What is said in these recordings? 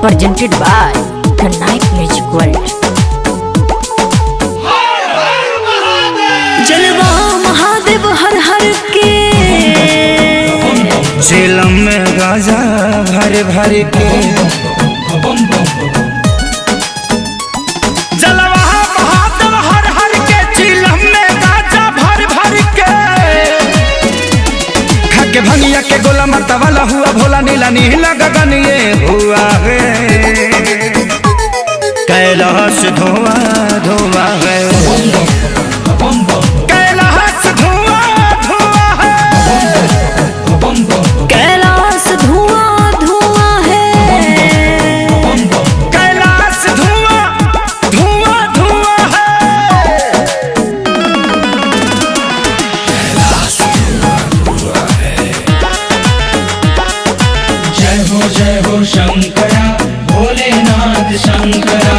Presented by the Night Music World. जलवा महादेव हर हर के झेलम में गाजा भर भर के जलवा महादेव हर हर के झेलम में गाजा भर भर के खाके भंगिया के गोला मरता वाला हुआ भोला नीला नीला गगन ये हुआ है कैलाश धुआं धुआं है जय हो शंकरा भोलेनाथ शंकरा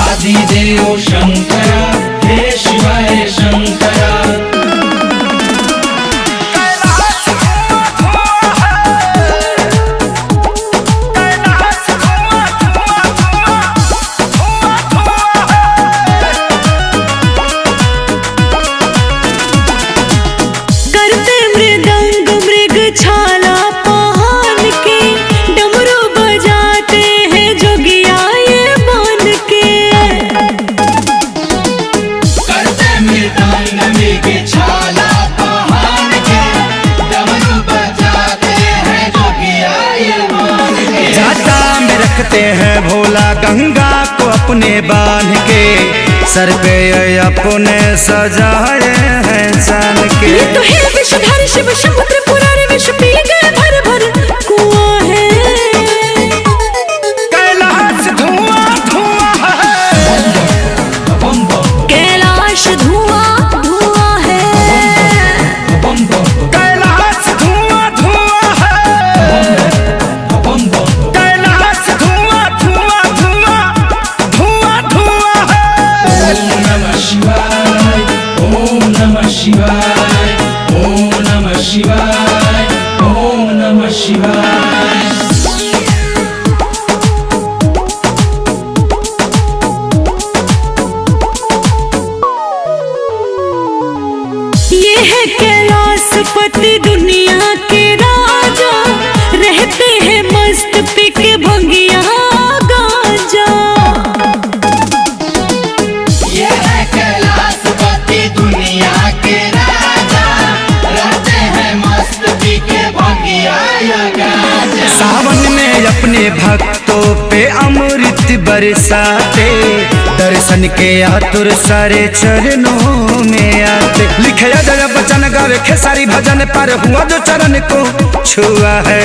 आदिदेव शंकरा हे शिवाय शंकरा। करते मृदंग मृग छाला पहाड़ के डमरू बजाते हैं जोगिया ये बन के। करते मृदंग मृग छाला पहाड़ के डमरू बजाते हैं जोगिया ये बन के। जाता में रखते हैं भोला गंगा को अपने बांध के सर पे अपने सजाए हैं जान के। ये तो है विषधर शिव शंभु त्रिपुरारी विष पी गए भर भर कुआं है। कैलाश धुआं धुआं है कैलाश धुआं धुआं है। कैलाश धुआं धुआं है कैलाश धुआं धुआं धुआं धुआं धुआं है। ओम नमः शिवाय ओम नमः शिवाय ओम नमः शिवाय ओम नमः शिवाय। ये है कैलाशपति दुनिया के राजा रहते हैं मस्त पी के भंगिया गांजा। ये है कैलाशपति दुनिया के राजा रहते हैं मस्त पी के भंगिया गांजा। सावन में अपने भक्तों पे अमृत बरसाते दर्शन के आतुर सारे चरणों में आते। लिखे जय बचन गावे खेसारी भजन पर हुआ जो चरण को छुआ है।